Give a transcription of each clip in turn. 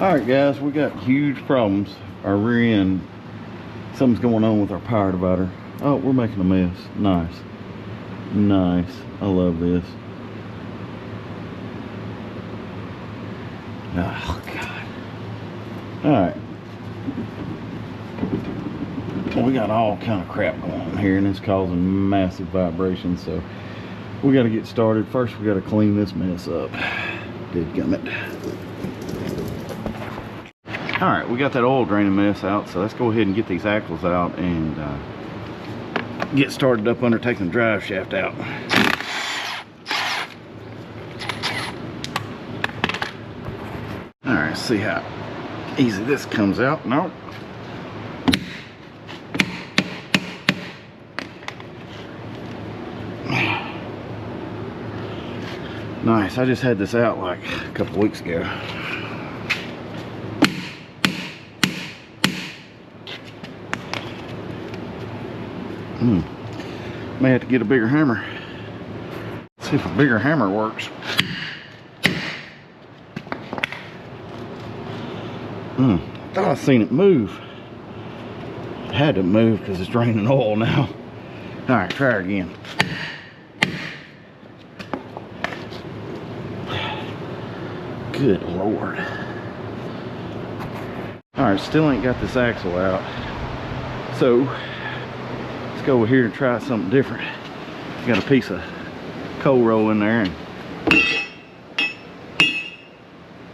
Alright guys, we got huge problems. Our rear end, something's going on with our power divider. Oh, we're making a mess. Nice. Nice. I love this. Oh God. Alright. Well, we got all kind of crap going on here and it's causing massive vibrations, so we got to get started. First we got to clean this mess up. Dadgummit. Alright, we got that oil draining mess out, so let's go ahead and get these axles out and get started up under taking the drive shaft out. Alright, see how easy this comes out. No. Nice, I just had this out like a couple weeks ago. May have to get a bigger hammer. See if a bigger hammer works. I thought I seen it move. It had to move because it's draining oil now. Alright, try it again. Good Lord. Alright, still ain't got this axle out. So let's go over here and try something different. Got a piece of cold roll in there and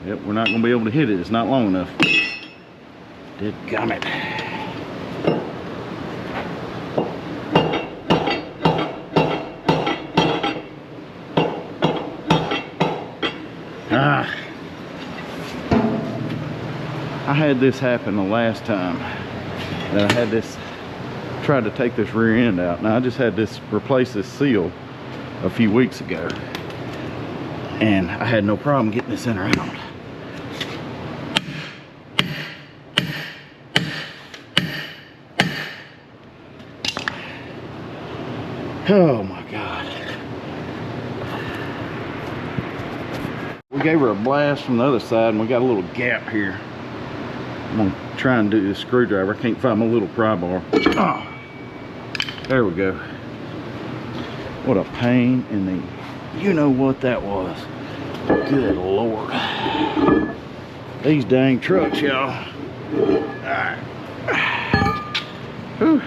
yep, we're not gonna be able to hit it. It's not long enough. Dadgummit. I had this happen the last time that I had this, tried to take this rear end out. Now I just had this, replace this seal a few weeks ago and I had no problem getting this in or out. Oh my God. We gave her a blast from the other side and we got a little gap here. I'm gonna try and do this screwdriver. I can't find my little pry bar. Oh, there we go. What a pain in the, you know what that was. Good Lord. These dang trucks, y'all. Alright. Whew.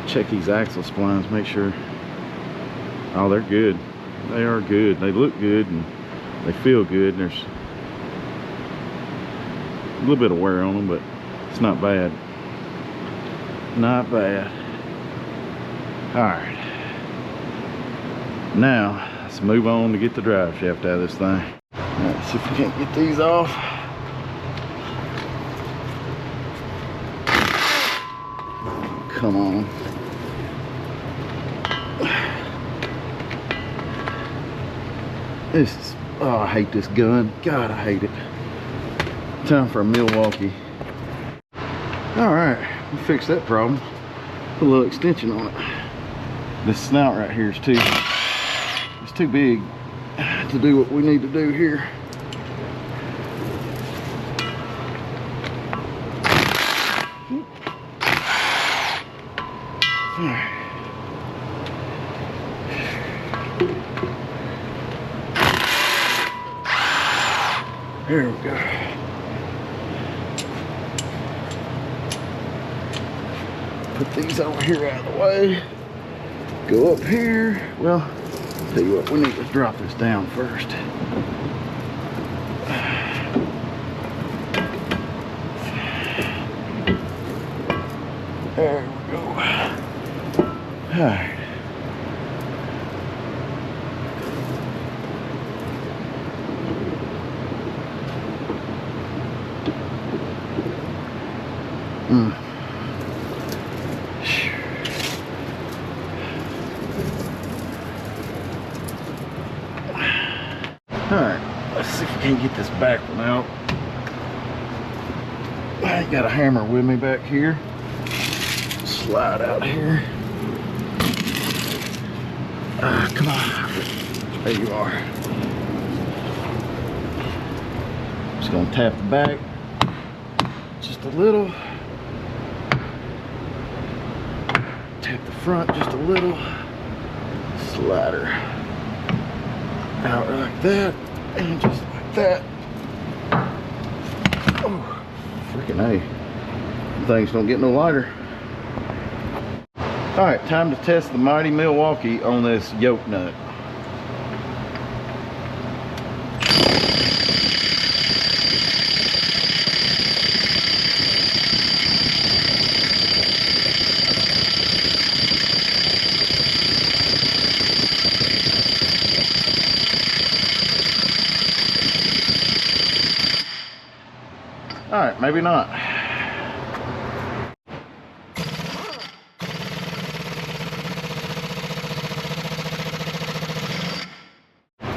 Check these axle splines, make sure. Oh, they're good. They are good. They look good and they feel good. And there's a little bit of wear on them, but it's not bad. Not bad. All right. Now let's move on to get the drive shaft out of this thing. All right, see if we can't get these off. Come on. This is, oh, I hate this gun. God, I hate it. Time for a Milwaukee. Alright, we fixed that problem. Put a little extension on it. This snout right here is it's too big to do what we need to do here. Alright. There we go. Put these over here out of the way. Go up here. Well, tell you what, we need to drop this down first. There we go. All right. Alright, let's see if we can get this back one out. I ain't got a hammer with me back here. Slide out here. Come on. There you are. Just gonna tap the back just a little. Tap the front just a little. Slide her out like that, and just like that. Oh, freaking A. Things don't get no lighter. Alright, time to test the mighty Milwaukee on this yoke nut. Alright, maybe not.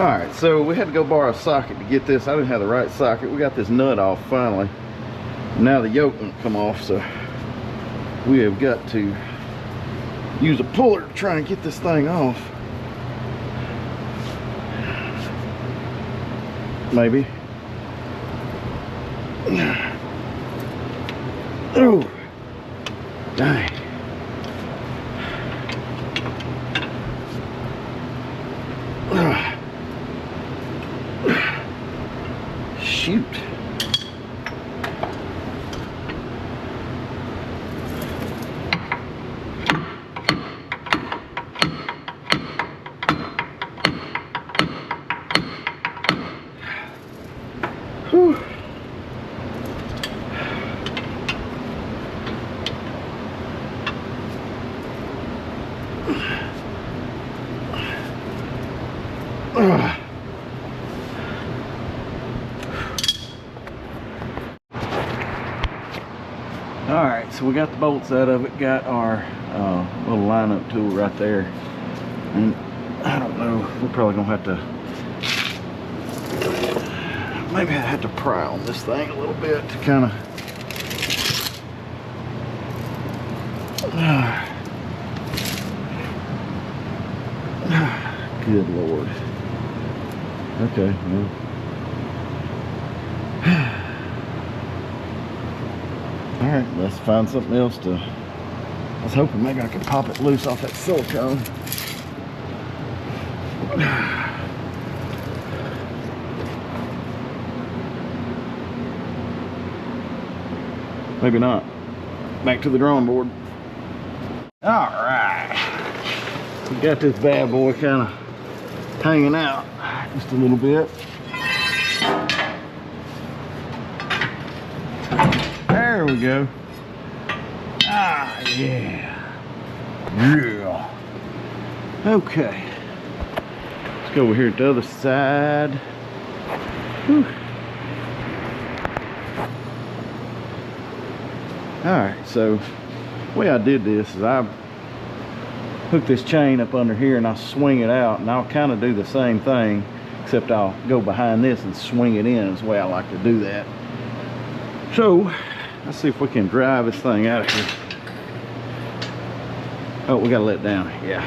Alright, so we had to go borrow a socket to get this. I didn't have the right socket. We got this nut off finally. Now the yoke won't come off, so we have got to use a puller to try and get this thing off. Maybe. Oh, dang. Shoot. Whew. Alright, so we got the bolts out of it, got our little lineup tool right there, and I don't know, we're probably gonna have to, maybe I have to pry on this thing a little bit to kind of, good Lord. Okay, well. Alright, let's find something else to... I was hoping maybe I could pop it loose off that silicone. Maybe not. Back to the drawing board. Alright. We got this bad boy kind of hanging out just a little bit. There we go. Ah, yeah. Yeah. Okay. Let's go over here to the other side. Whew. Alright, so the way I did this is I hook this chain up under here and I swing it out, and I'll kind of do the same thing, except I'll go behind this and swing it in is the way I like to do that. So let's see if we can drive this thing out of here. Oh, we gotta let it down. Yeah.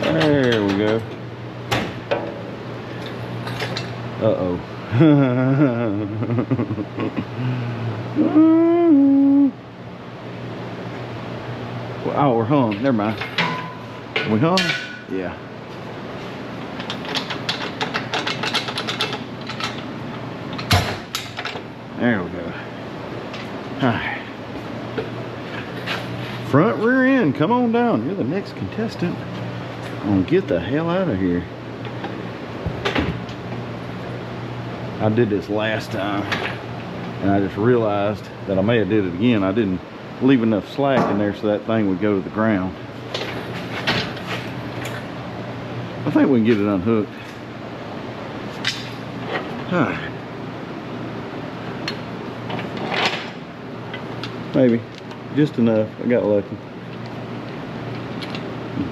There we go. Uh-oh. Oh, we're hung. Never mind. We hung? Yeah. There we go. Alright. Front, rear end, come on down. You're the next contestant. I'm gonna get the hell out of here. I did this last time, and I just realized that I may have did it again. I didn't leave enough slack in there so that thing would go to the ground. I think we can get it unhooked. Alright. Maybe. Just enough. I got lucky.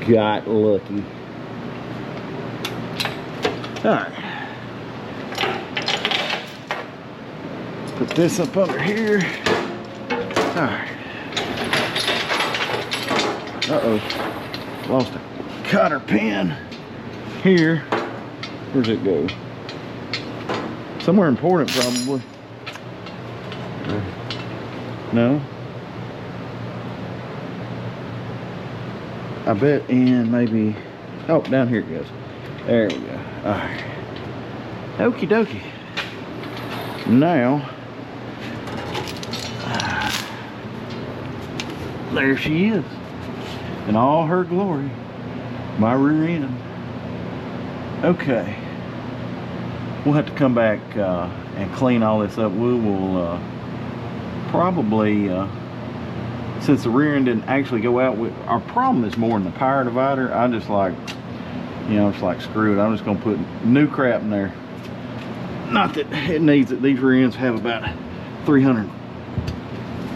Got lucky. Alright. Let's put this up under here. Alright. Uh-oh. Lost a cotter pin here. Where's it go? Somewhere important, probably. No? I bet in maybe... Oh, down here it goes. There we go. Alright. Okie dokie. Now... there she is. In all her glory. My rear end. Okay. We'll have to come back and clean all this up. We will probably... since the rear end didn't actually go out, our problem is more in the power divider. I just like, you know, it's like, screw it. I'm just going to put new crap in there. Not that it needs it. These rear ends have about 300,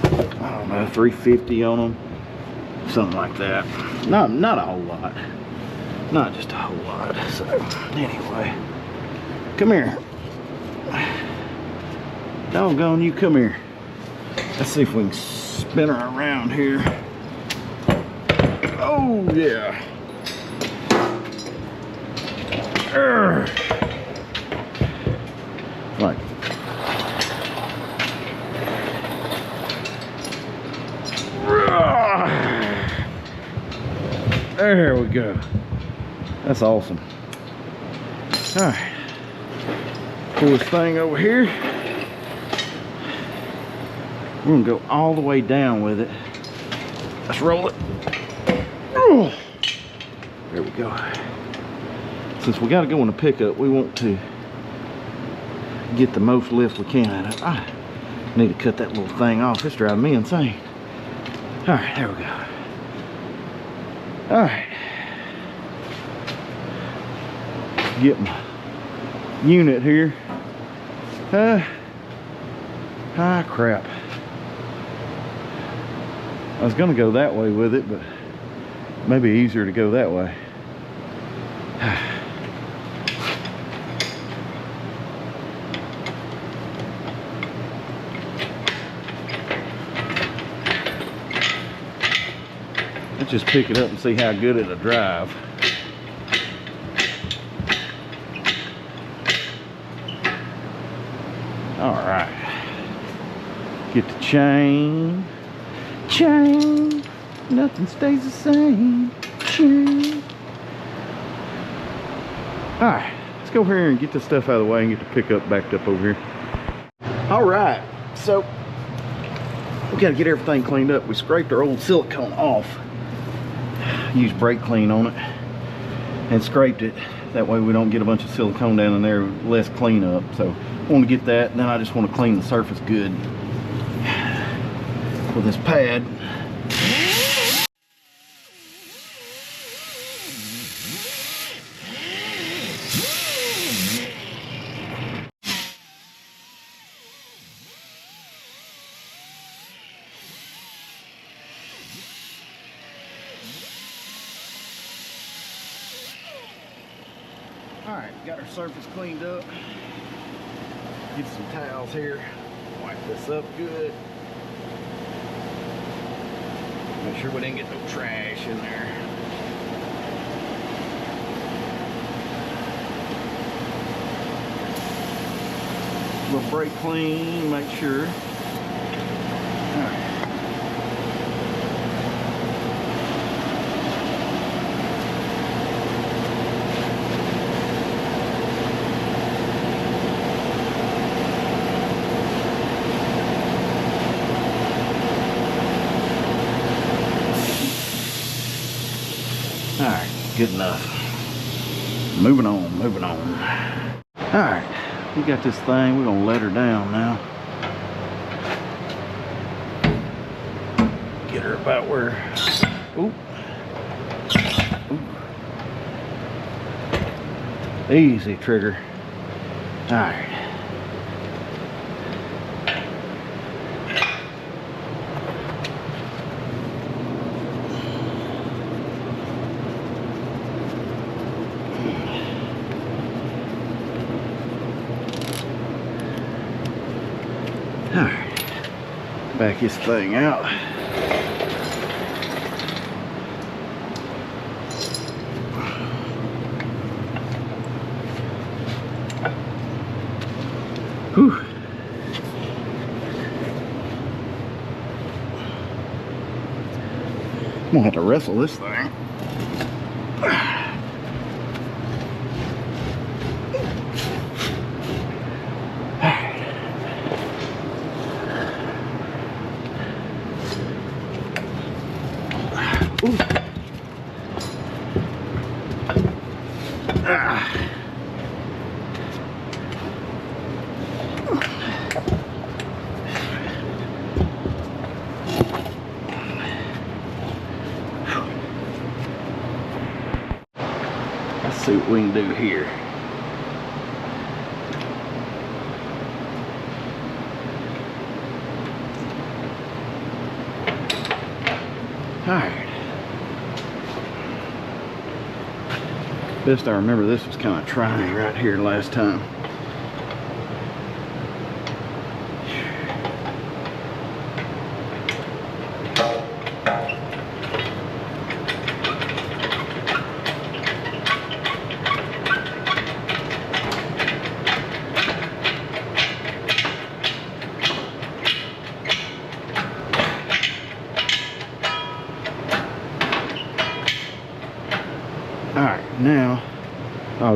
I don't know, 350 on them. Something like that. Not a whole lot. Not just a whole lot. So, anyway. Come here. Doggone you, come here. Let's see if we can spin her around here. Oh yeah. Like. There we go. That's awesome. All right. Pull this thing over here. We're gonna go all the way down with it. Let's roll it. Oh, there we go. Since we got to go in the pickup, we want to get the most lift we can out of it. I need to cut that little thing off. It's driving me insane. All right, there we go. All right. Get my unit here. Ah, crap. I was gonna go that way with it, but maybe easier to go that way. Let's just pick it up and see how good it'll drive. All right. Get the chain. Chain. Nothing stays the same. Chain. All right. Let's go over here and get this stuff out of the way and get the pickup backed up over here. All right. So we got to get everything cleaned up. We scraped our old silicone off. Used brake clean on it and scraped it. That way we don't get a bunch of silicone down in there, less cleanup. So I want to get that, and then I just want to clean the surface good with this pad. Alright, got our surface cleaned up. Get some towels here. Wipe this up good. Make sure we didn't get no trash in there. A little brake clean, make sure. Alright. Alright, good enough. Moving on, moving on. Alright, we got this thing. We're going to let her down now. Get her about where... Ooh. Ooh. Easy, trigger. Alright. Alright, back this thing out. Whew. I'm gonna have to wrestle this thing. Let's see what we can do here. Alright. Best I remember, this was kind of trying right here last time. Alright, now, oh,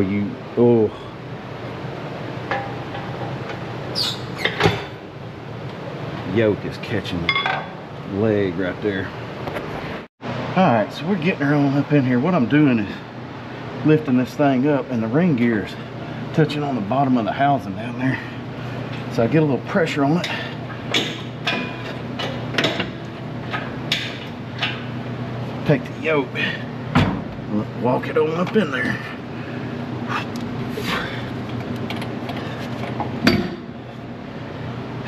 yoke is catching the leg right there. Alright, so we're getting her on up in here. What I'm doing is lifting this thing up, and the ring gear is touching on the bottom of the housing down there. So I get a little pressure on it. Take the yoke, walk it on up in there.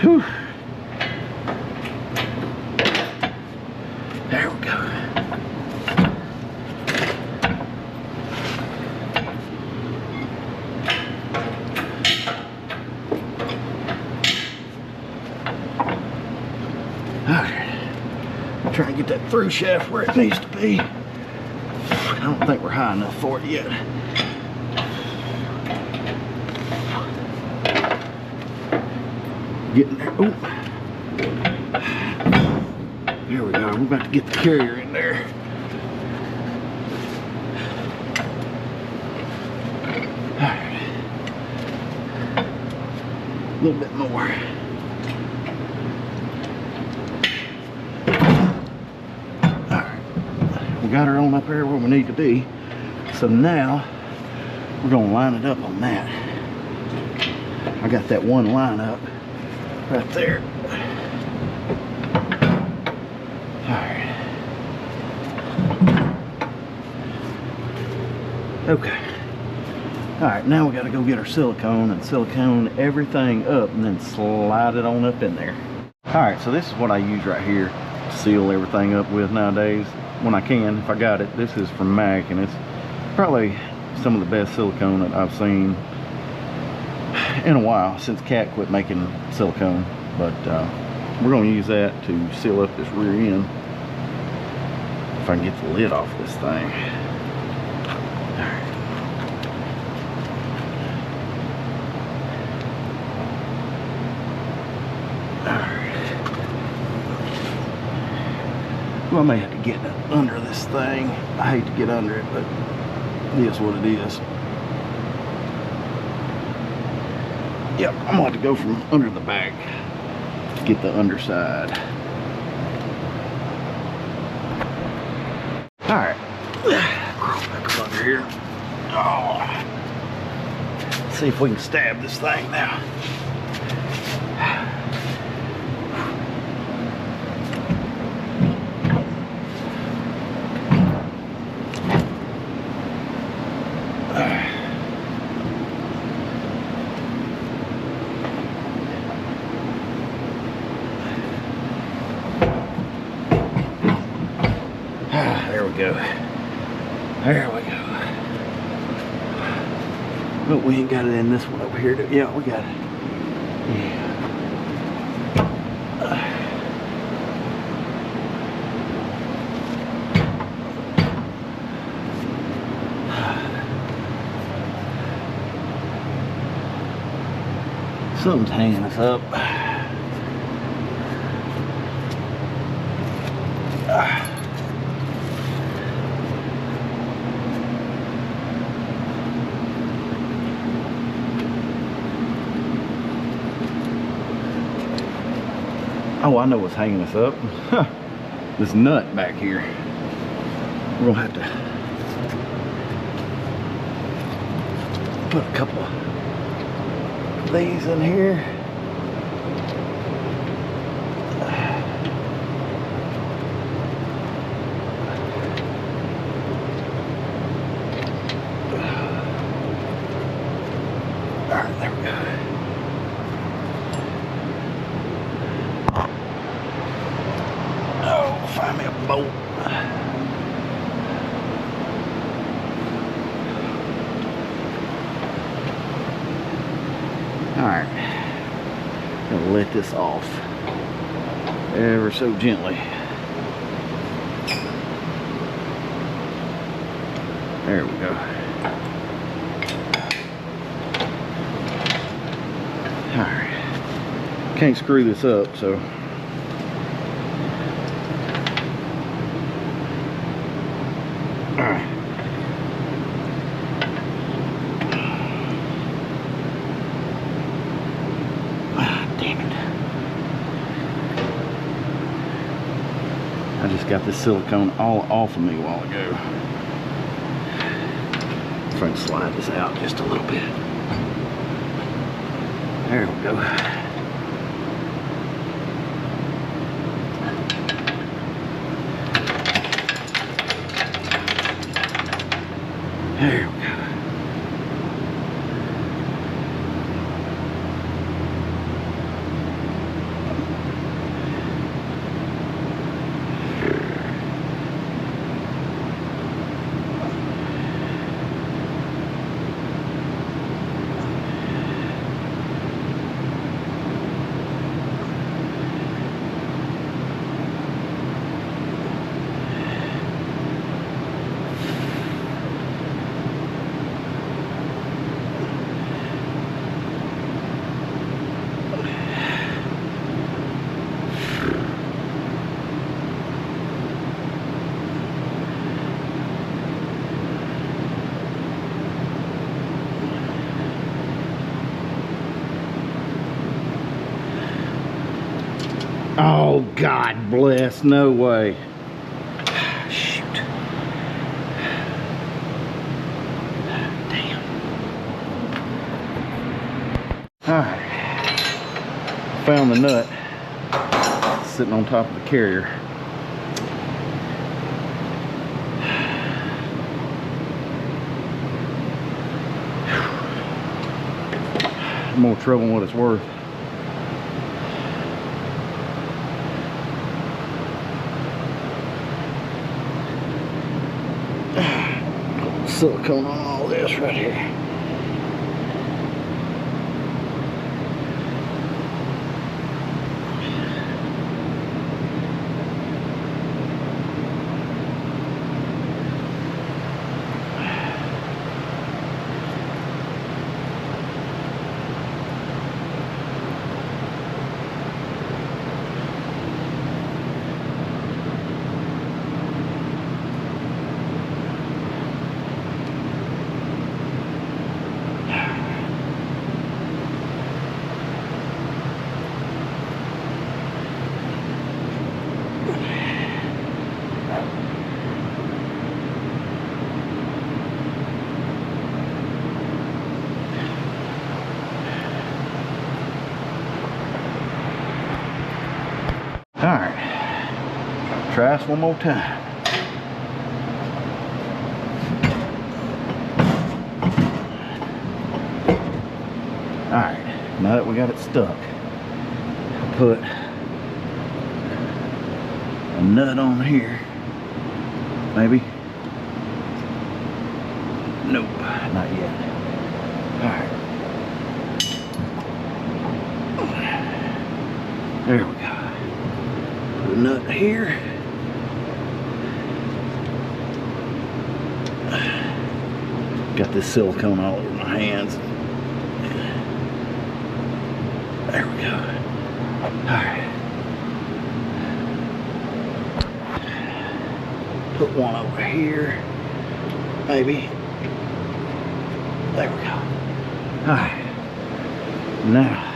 Whew. There we go. Alright. Try and get that through shaft where it needs to be. I don't think we're high enough for it yet. Getting there. Ooh. There we go. We're about to get the carrier in there. Alright. A little bit more. We got her on up here where we need to be. So now we're gonna line it up on that. I got that one line up right there. Alright. Okay. Alright, now we gotta go get our silicone and silicone everything up and then slide it on up in there. Alright, so this is what I use right here to seal everything up with nowadays. When I can, if I got it. This is from Mac, and it's probably some of the best silicone that I've seen in a while, since Cat quit making silicone. But we're going to use that to seal up this rear end, if I can get the lid off this thing. Well, I may have to get under this thing. I hate to get under it, but it is what it is. Yep, I'm gonna have to go from under the back to get the underside. Alright. Crawl back under here. Oh. Let's see if we can stab this thing now. There we go. There we go. But we ain't got it in this one over here. Yeah, we got it. Yeah. Something's hanging us up. Oh, I know what's hanging us up. This nut back here. We're gonna have to put a couple of these in here. All right, there we go. Oh, find me a bolt. Alright, gonna let this off ever so gently. There we go. Alright, can't screw this up, so alright. I just got this silicone all off of me a while ago. Trying to slide this out just a little bit. There we go. There we go. Oh, God bless, no way. Shoot. Damn. Alright. Found the nut sitting on top of the carrier. More trouble than what it's worth. Silicone on all this right here. Alright, try this one more time. Alright, now that we got it stuck, put a nut on here. Maybe? Nope, not yet. Alright. There we go. Put a nut here. Got this silicone all over my hands. There we go. Alright. Put one over here. Maybe. There we go. Alright. Now.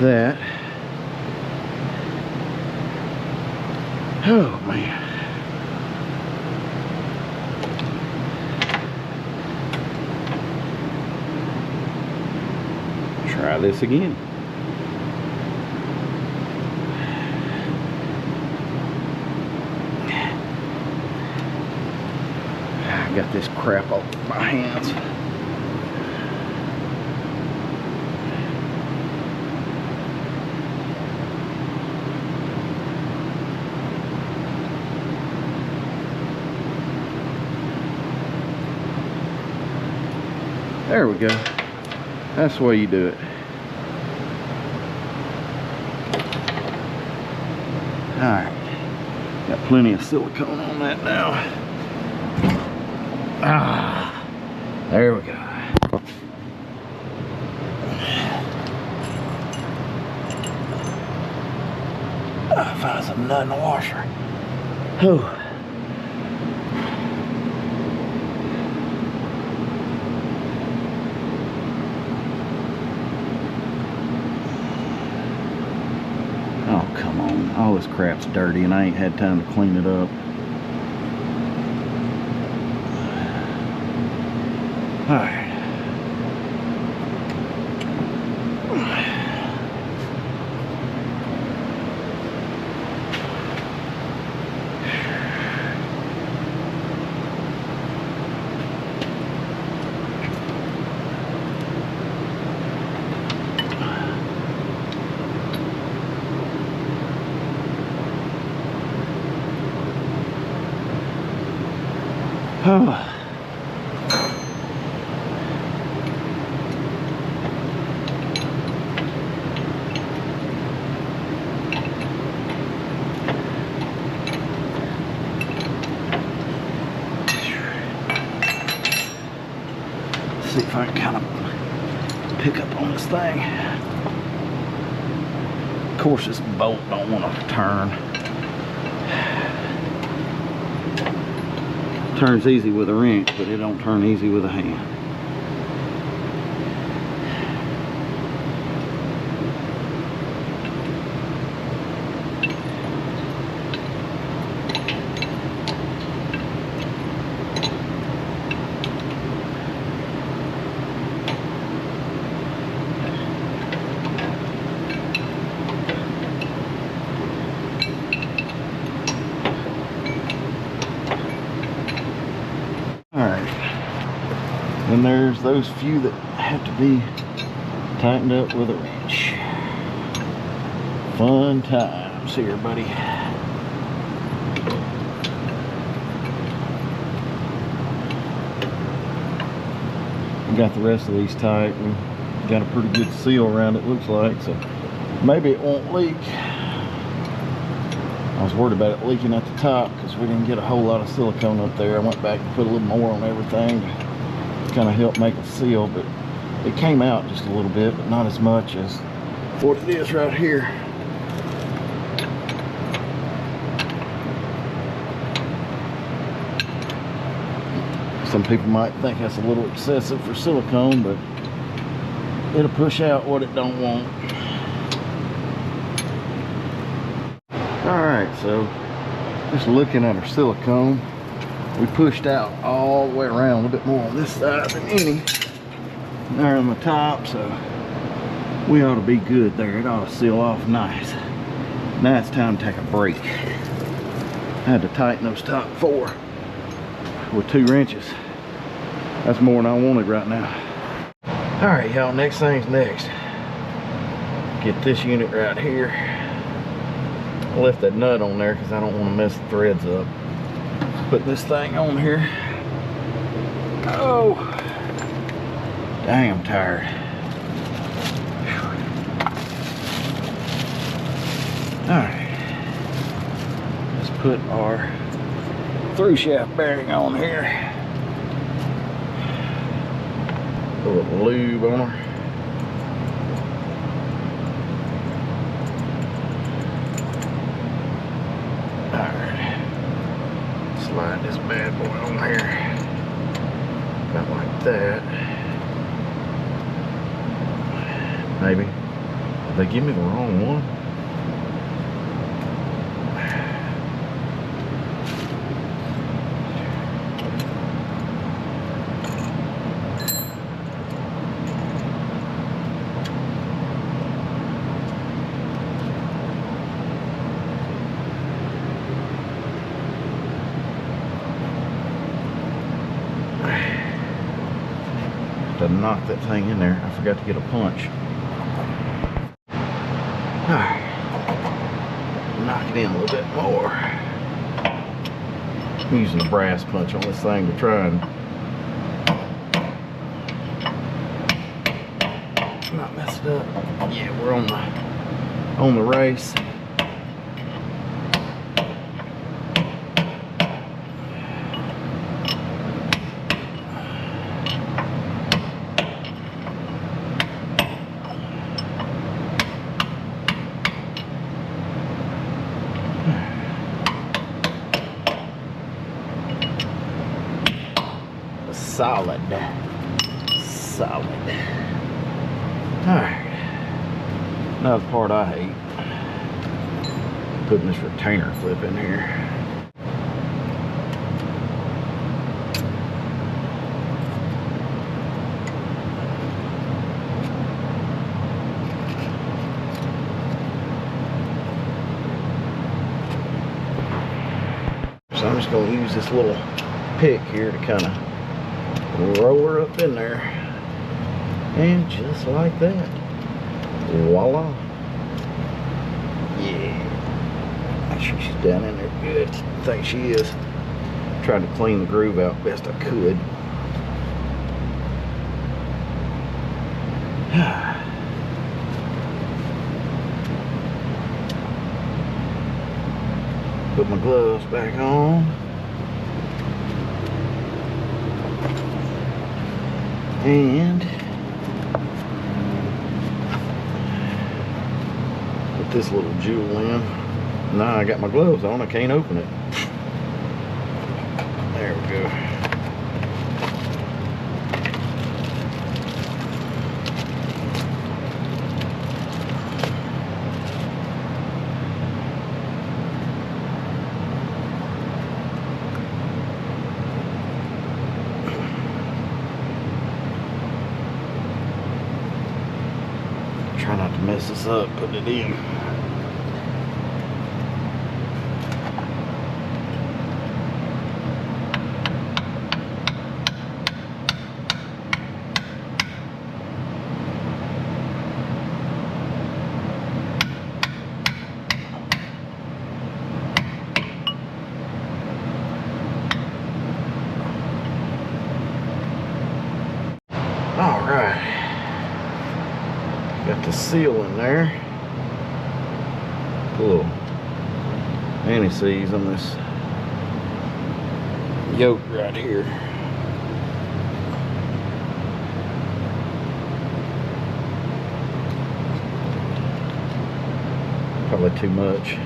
That. Oh man. Try this again. I got this crap all over my hands. There we go. That's the way you do it. Alright. Got plenty of silicone on that now. Ah, there we go. Find some nut in the washer. Whew. All this crap's dirty and I ain't had time to clean it up. Alright. Oh. See if I can kind of pick up on this thing. Of course, this bolt don't want to turn. Turns easy with a wrench, but it don't turn easy with a hand. And there's those few that have to be tightened up with a wrench. Fun times here, buddy. We got the rest of these tight. We got a pretty good seal around it, looks like, so maybe it won't leak. I was worried about it leaking at the top because we didn't get a whole lot of silicone up there. I went back and put a little more on everything to kind of help make a seal, but it came out just a little bit, but not as much as what it is right here. Some people might think that's a little excessive for silicone, but it'll push out what it don't want. Alright, so just looking at our silicone, we pushed out all the way around, a little bit more on this side than any. There on the top, so we ought to be good there. It ought to seal off nice. Now it's time to take a break. I had to tighten those top four with 2 wrenches. That's more than I wanted right now. Alright, y'all, next thing's next. Get this unit right here. I left that nut on there because I don't want to mess the threads up. Put this thing on here. Oh, dang, I'm tired. put our through shaft bearing on here. A little lube on her. Alright. Slide this bad boy on here. About like that. Maybe. Did they give me the wrong one? To knock that thing in there, I forgot to get a punch. Alright, knock it in a little bit more. I'm using a brass punch on this thing to try and not mess it up. Yeah, we're on the race. Solid. Alright. Another part I hate. Putting this retainer clip in here. So I'm just going to use this little pick here to kind of roll her up in there, and just like that, voila. Yeah, make sure she's down in there good. I think she is. Tried to clean the groove out best I could. Put my gloves back on. And put this little jewel in. Now I got my gloves on, I can't open it. There we go. Try not to mess this up, putting it in. All right. Got the seal in there. Put a little anti-seize on this yoke right here. Probably too much.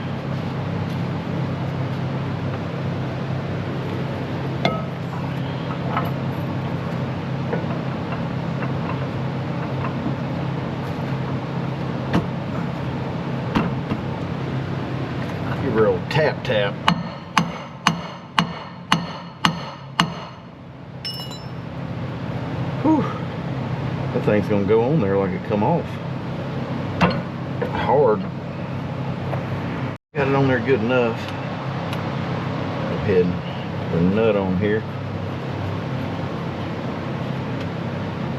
Real tap tap. Whew. That thing's gonna go on there like it come off. Hard. Got it on there good enough. Go ahead and put a nut on here.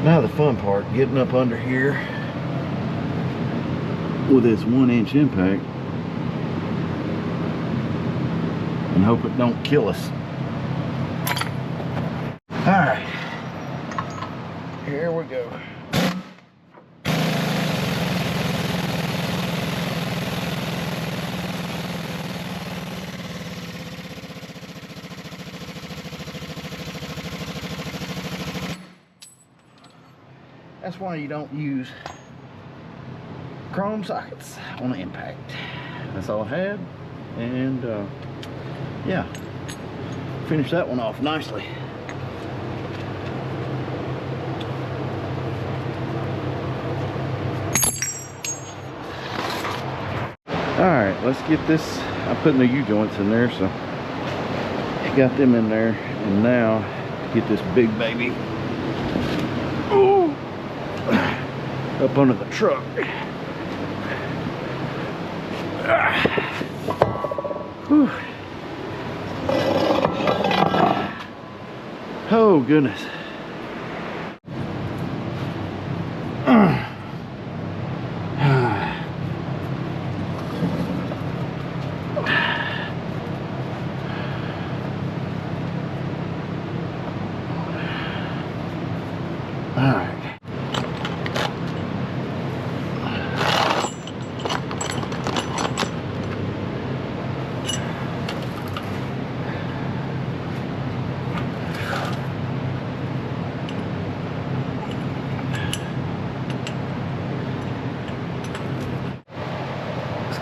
Now the fun part, getting up under here with this 1-inch impact. And hope it don't kill us. All right, here we go. That's why you don't use chrome sockets on the impact. That's all I had, and yeah, finish that one off nicely. All right, let's get this. I put the U-joints in there, so I got them in there, and now get this big baby up under the truck. Whew. Oh goodness. All right.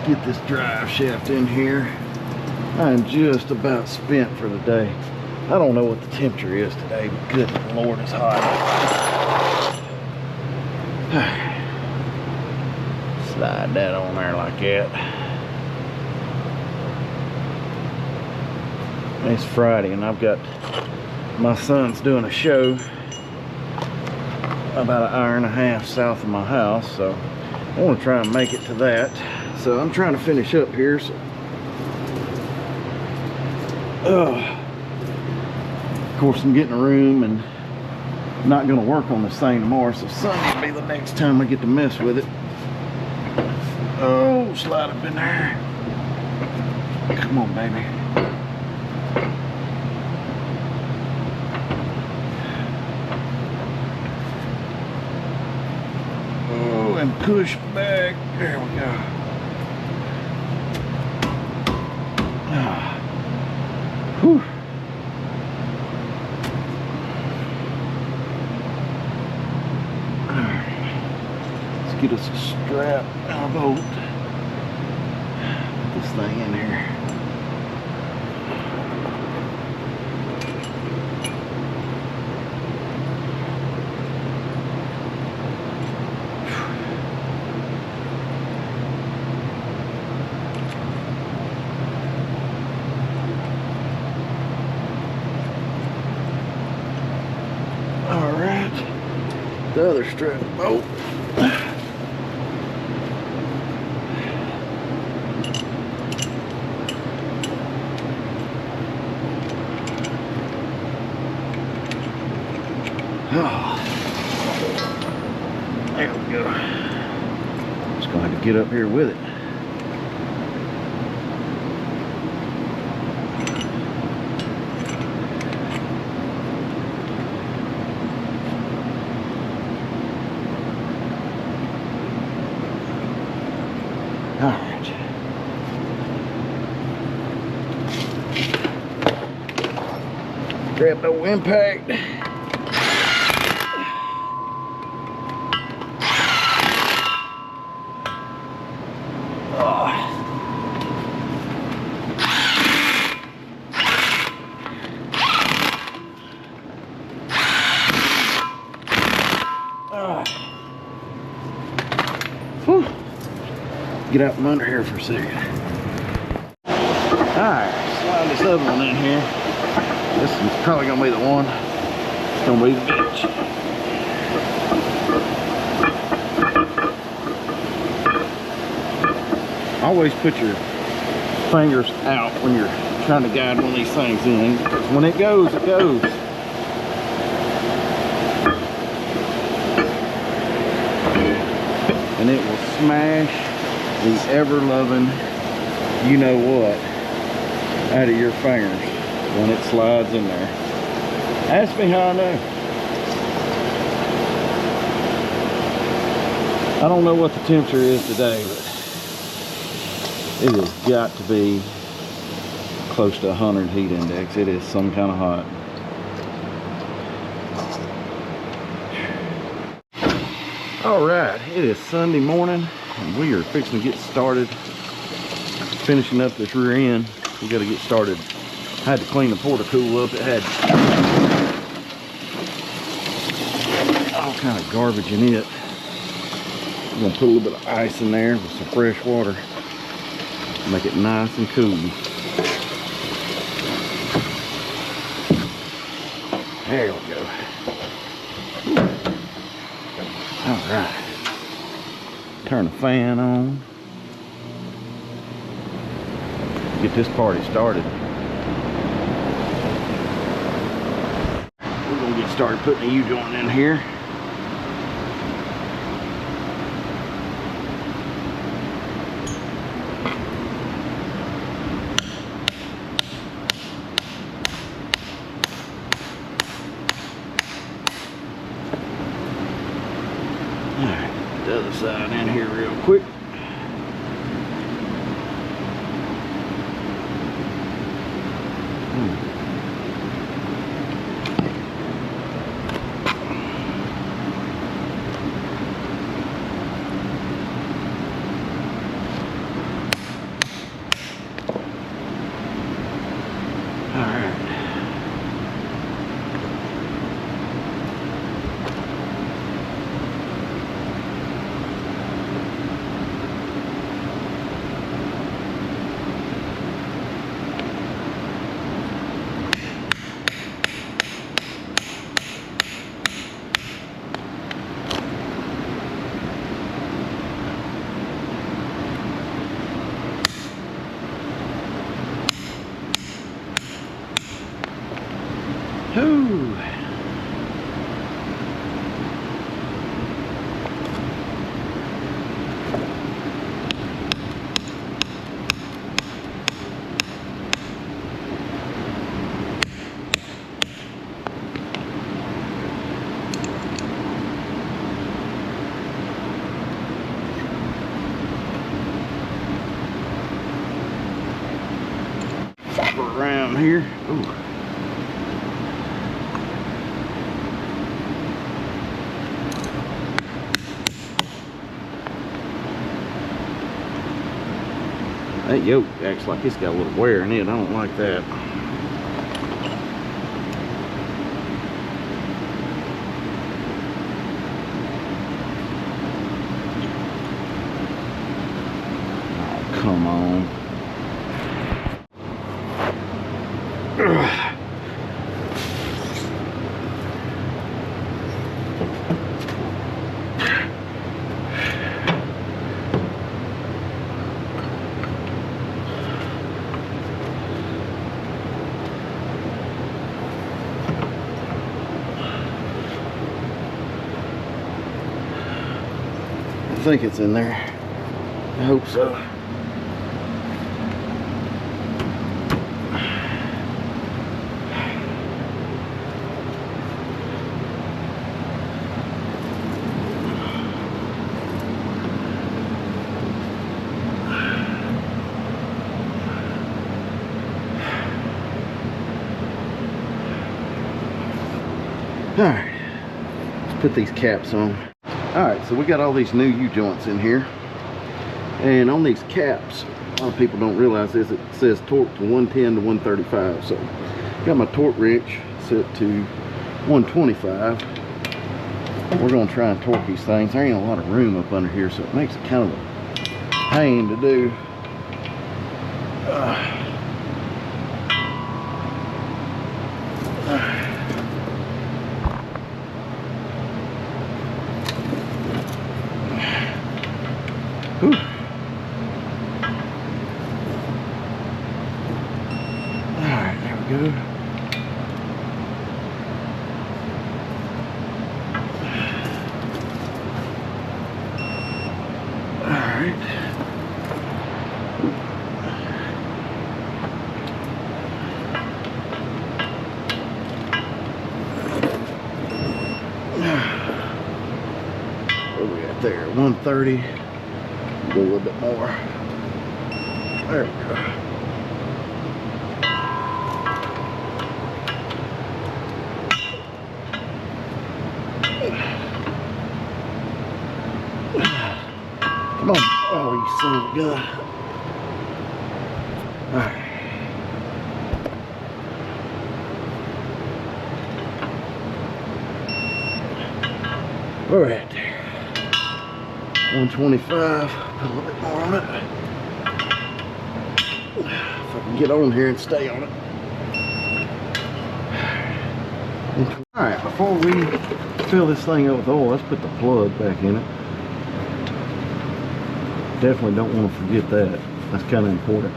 Get this drive shaft in here. I am just about spent for the day. I don't know what the temperature is today, but good Lord, it's hot. Slide that on there like that. It's Friday and I've got my son's doing a show about an hour and a half south of my house, so I want to try and make it to that. So I'm trying to finish up here. So, of course, I'm getting a room and not going to work on this thing tomorrow. So Sunday will be the next time I get to mess with it. Oh, slide up in there. Come on, baby. Oh, and push back. There we go. Whew. Let's get us a strap and a bolt. Put this thing in here. The other strap bolt. Oh, there we go. Just gonna have to get up here with it. All right. Grab no impact. Get out from under here for a second. Alright, slide this other one in here. This one's probably gonna be the one. It's gonna be the bitch. Always put your fingers out when you're trying to guide one of these things in, because when it goes, it goes. And it will smash the ever-loving you-know-what out of your fingers when it slides in there. Ask me how I know. I don't know what the temperature is today, but it has got to be close to 100 heat index. It is some kind of hot. All right, it is Sunday morning and we are fixing to get started finishing up this rear end. We got to get started. I had to clean the portacool up. It had all kind of garbage in it. I'm gonna put a little bit of ice in there with some fresh water, make it nice and cool. There we go. All right, turn the fan on, get this party started. We're gonna get started putting the U-joint in here. The other side in here real quick. All right. Ooh. Flop around here. Ooh. That yoke acts like it's got a little wear in it. I don't like that. Oh, come on. Ugh. I think it's in there. I hope so. All right, let's put these caps on. All right, so we got all these new U-joints in here, and on these caps, a lot of people don't realize this, it says torque to 110 to 135. So got my torque wrench set to 125. We're gonna try and torque these things. There ain't a lot of room up under here, so it makes it kind of a pain to do. Whew. Alright, there we go. Alright. Where we at there? 130. Go a little bit more. There we go. Come on. Oh, you son of a gun. Alright. We're at there. 125. Put a little bit more on it. If I can get on here and stay on it. Alright, before we fill this thing up with oil, let's put the plug back in it. Definitely don't want to forget that. That's kind of important.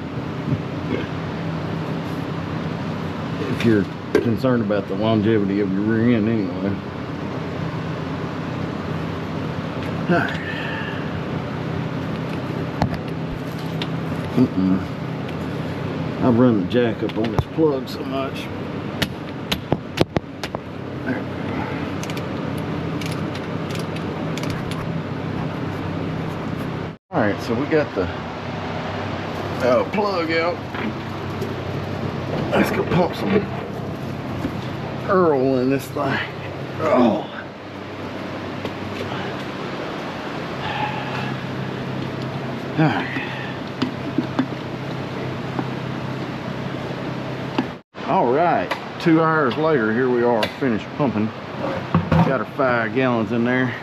If you're concerned about the longevity of your rear end anyway. Alright. I've run the jack up on this plug so much. Alright, so we got the plug out. Let's go pump some oil in this thing. Oh. Alright. Alright, 2 hours later, here we are, finished pumping. Got our 5 gallons in there.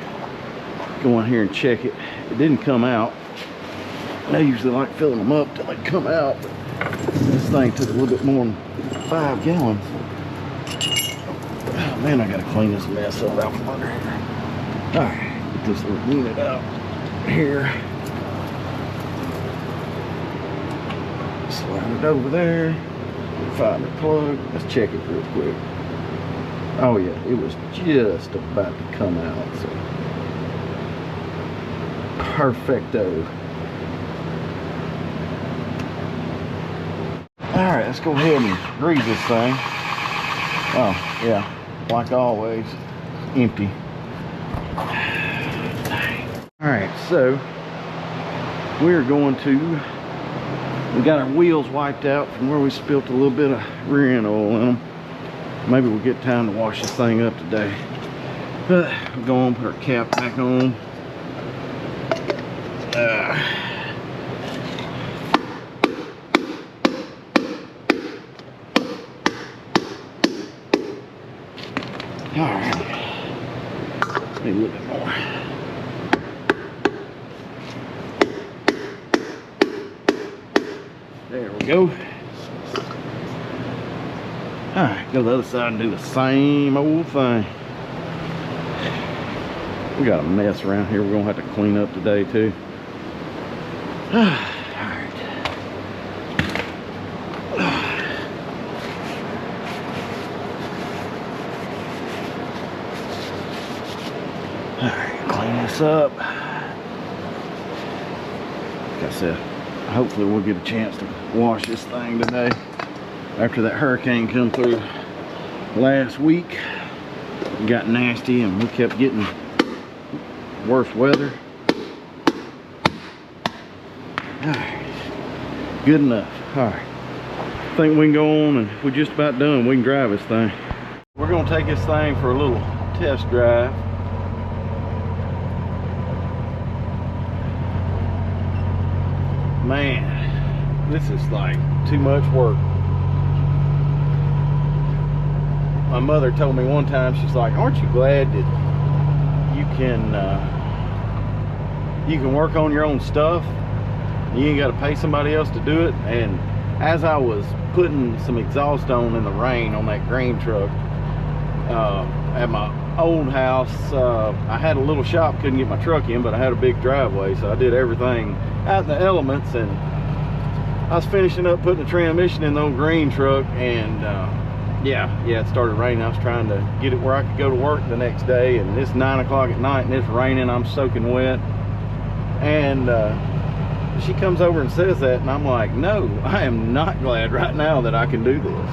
Go in here and check it. It didn't come out. I usually like filling them up till they come out, but this thing took a little bit more than 5 gallons. Oh man, I gotta clean this mess up out from under here. Alright, get this little unit out here. Slide it over there. Find the plug. Let's check it real quick. Oh yeah, it was just about to come out. So perfecto. Alright, let's go ahead and grease this thing. Oh yeah, like always, empty. Alright, so we're going to, we got our wheels wiped out from where we spilt a little bit of rear end oil in them. Maybe we'll get time to wash this thing up today. But we'll go on, put our cap back on. Alright. Need a little bit more. There we go. Alright, go to the other side and do the same old thing. We got a mess around here we're gonna have to clean up today too. Alright. Alright, clean this up. Like I said, hopefully we'll get a chance to wash this thing today. After that hurricane come through last week, it got nasty and we kept getting worse weather. Alright, good enough. Alright, I think we can go on and we're just about done. We can drive this thing. We're gonna take this thing for a little test drive. Man, this is like too much work. My mother told me one time, she's like, aren't you glad that you can work on your own stuff? You ain't got to pay somebody else to do it. And as I was putting some exhaust on in the rain on that grain truck at my old house, I had a little shop, couldn't get my truck in, but I had a big driveway, so I did everything out in the elements. And I was finishing up putting the transmission in the old green truck, and yeah, it started raining. I was trying to get it where I could go to work the next day, and it's 9 o'clock at night and it's raining. I'm soaking wet, and she comes over and says that, and I'm like, no, I am not glad right now that I can do this.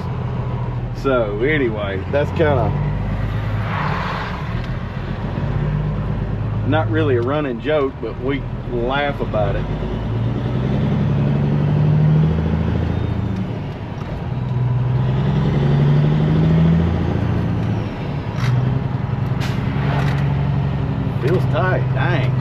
So anyway, that's kind of not really a running joke, but we laugh about it. Feels tight, dang.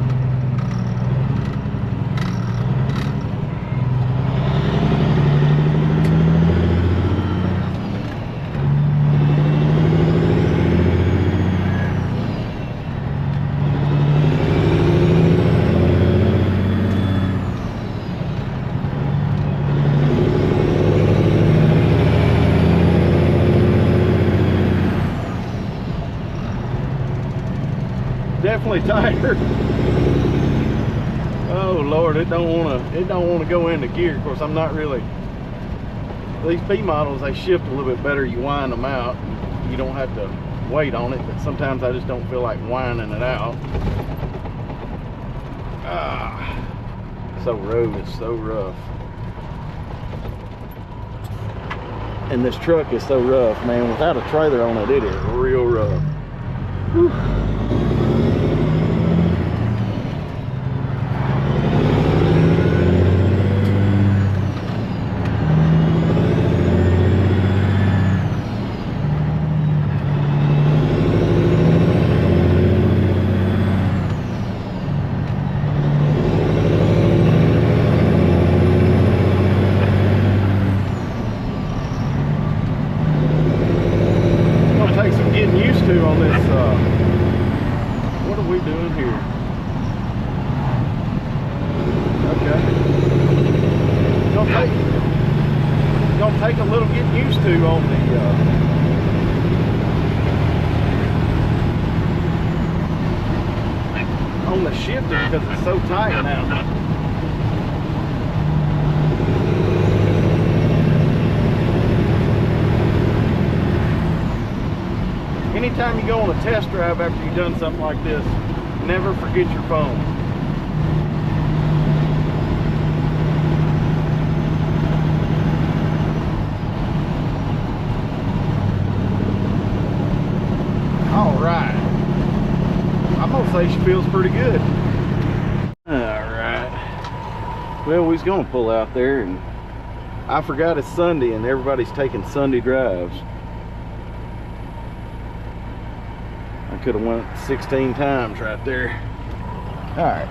definitely tighter. Oh Lord, it don't wanna go into gear. Of course, I'm not really. These P models, they shift a little bit better. You wind them out. You don't have to wait on it, but sometimes I just don't feel like winding it out. So road is so rough. And this truck is so rough, man. Without a trailer on it, it is real rough. Whew. On this, what are we doing here? Okay. Gonna take a little getting used to on the shifter because it's so tight now. Anytime you go on a test drive after you've done something like this, never forget your phone. All right. I'm gonna say she feels pretty good. All right. Well, we's gonna pull out there, and I forgot it's Sunday and everybody's taking Sunday drives. I could have went 16 times right there. All right.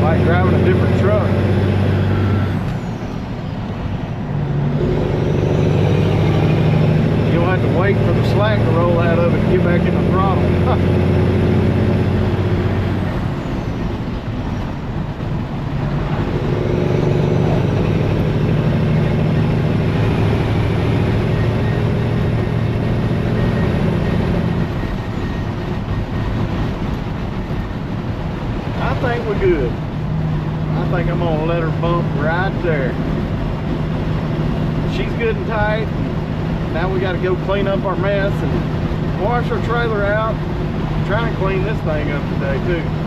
Like driving a different truck. You'll have to wait for the slack to roll out of it and get back in the throttle. I think we're good. I think I'm gonna let her bump right there. She's good and tight. Now we got to go clean up our mess and wash our trailer out. I'm trying to clean this thing up today too.